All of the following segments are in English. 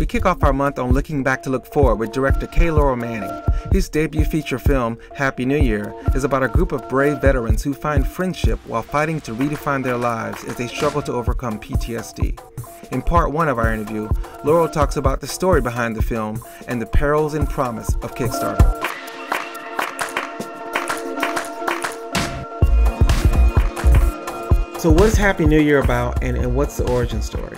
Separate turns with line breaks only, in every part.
We kick off our month on Looking Back to Look Forward with director K. Laurel Manning. His debut feature film, Happy New Year, is about a group of brave veterans who find friendship while fighting to redefine their lives as they struggle to overcome PTSD. In part one of our interview, Laurel talks about the story behind the film and the perils and promise of Kickstarter. So what is Happy New Year about, and what's the origin story?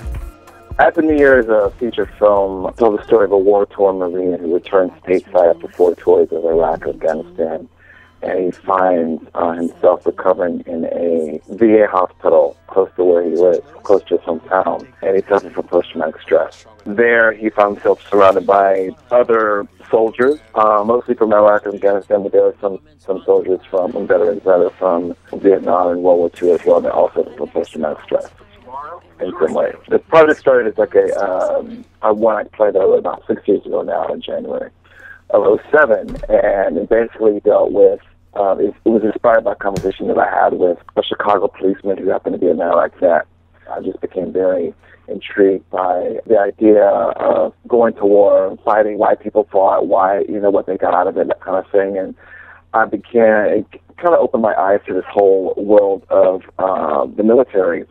Happy New Year is a feature film that tells the story of a war-torn Marine who returns stateside after 4 tours of Iraq and Afghanistan. And he finds himself recovering in a VA hospital close to where he lives, close to his hometown, and he suffers from post-traumatic stress. There, he found himself surrounded by other soldiers, mostly from Iraq and Afghanistan, but there are some soldiers from veterans that are from Vietnam and World War II as well, that also from post-traumatic stress in some way. The project started as like a one-act play that I wrote about 6 years ago now in January of 2007, and it basically dealt with it was inspired by a conversation that I had with a Chicago policeman who happened to be an Iraq vet. I just became very intrigued by the idea of going to war, fighting, why people fought, why, what they got out of it, that kind of thing. And it kind of opened my eyes to this whole world of the military.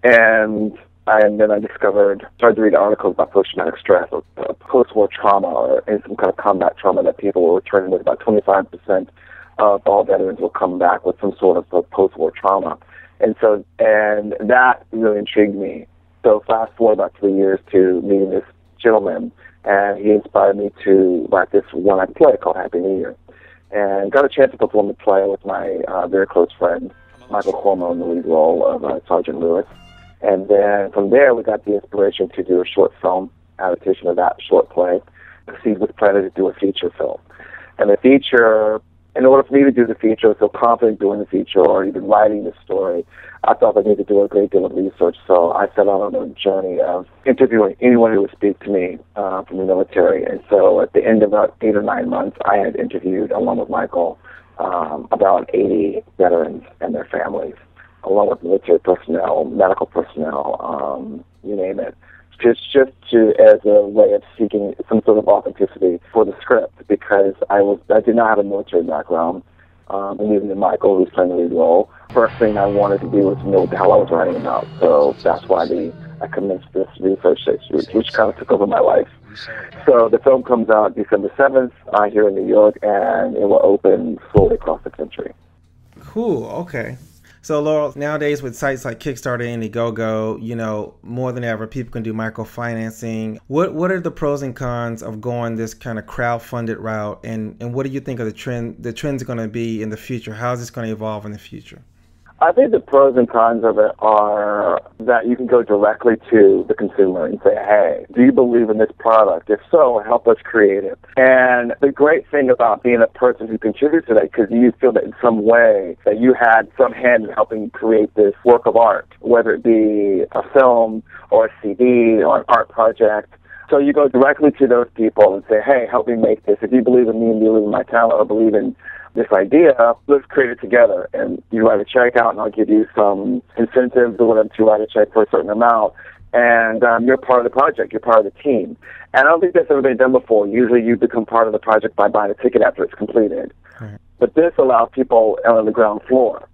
And then I started to read articles about post-traumatic stress or post-war trauma or some kind of combat trauma that people were returning with. About 25% of all veterans will come back with some sort of post-war trauma. And that really intrigued me. So fast forward about 3 years to meeting this gentleman, and he inspired me to write this one-act play called Happy New Year. And got a chance to perform the play with my very close friend, Michael Cuomo, in the lead role of Sergeant Lewis. And then from there, we got the inspiration to do a short film adaptation of that short play. The seed was planted to do a feature film. And the feature, in order for me to do the feature, I was so confident doing the feature or even writing the story, I thought I needed to do a great deal of research. So I set out on a journey of interviewing anyone who would speak to me from the military. And so at the end of about 8 or 9 months, I had interviewed, along with Michael, about 80 veterans and their families, along with military personnel, medical personnel, you name it, just as a way of seeking some sort of authenticity for the script, because I did not have a military background, and even Michael, who's playing the lead role, first thing I wanted to do was know what the hell I was writing about. So that's why I commenced this research which kind of took over my life. So the film comes out December 7th here in New York, and it will open slowly across the country.
Cool, okay. So, Laurel, nowadays with sites like Kickstarter and Indiegogo, more than ever, people can do microfinancing. What are the pros and cons of going this kind of crowd-funded route, and what do you think of the trends are going to be in the future? How is this going to evolve in the future?
I think the pros and cons of it are that you can go directly to the consumer and say, hey, do you believe in this product? If so, help us create it. And the great thing about being a person who contributes to that, because you feel that in some way that you had some hand in helping create this work of art, whether it be a film or a CD or an art project. So you go directly to those people and say, hey, help me make this. If you believe in me and believe in my talent or believe in this idea, let's create it together. And you write a check out, and I'll give you some incentives or whatever to write a check for a certain amount. And you're part of the project. You're part of the team. And I don't think that's ever been done before. Usually you become part of the project by buying a ticket after it's completed. Right. But this allows people on the ground floor.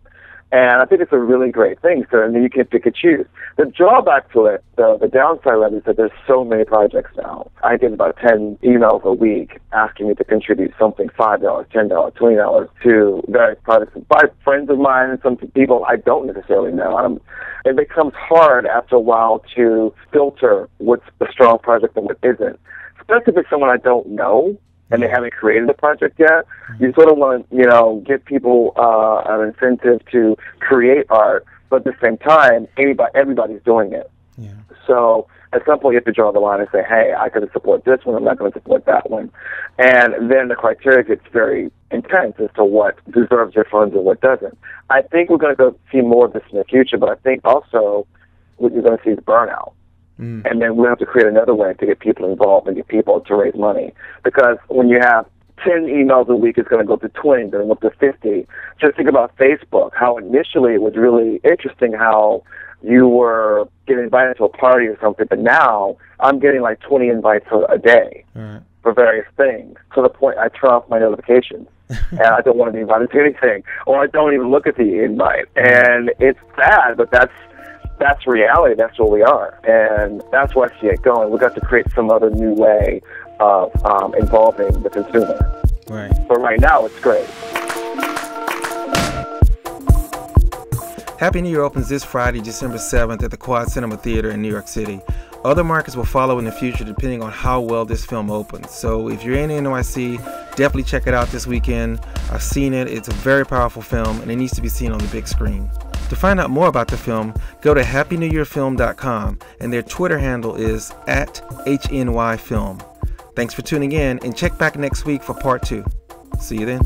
And I think it's a really great thing. So, and then you can pick and choose. The drawback to it, the downside of it, is that there's so many projects now. I get about 10 emails a week asking me to contribute something, $5, $10, $20 to various projects by friends of mine and some people I don't necessarily know. It becomes hard after a while to filter what's a strong project and what isn't, especially if it's someone I don't know and they haven't created a project yet. You sort of want to, give people an incentive to create art, but at the same time, everybody's doing it. Yeah. So at some point, you have to draw the line and say, hey, I could support this one, I'm not going to support that one. And then the criteria gets very intense as to what deserves your funds and what doesn't. I think we're going to see more of this in the future, but I think also what you're going to see is burnout. And then we have to create another way to get people involved and get people to raise money. Because when you have 10 emails a week is going to go to 20, then up to 50. Just think about Facebook, how initially it was really interesting how you were getting invited to a party or something, but now I'm getting like 20 invites a day for various things, to the point I turn off my notifications. And I don't want to be invited to anything, or I don't even look at the invite. And it's sad, but that's reality. That's what we are, and that's where I see it going. We've got to create some other new way of involving the consumer.
Right.
But right now, it's great.
Happy New Year opens this Friday, December 7th at the Quad Cinema Theater in New York City. Other markets will follow in the future depending on how well this film opens. So if you're in NYC, definitely check it out this weekend. I've seen it. It's a very powerful film, and it needs to be seen on the big screen. To find out more about the film, go to happynewyearfilm.com, and their Twitter handle is @HNYFilm. Thanks for tuning in, and check back next week for part 2. See you then.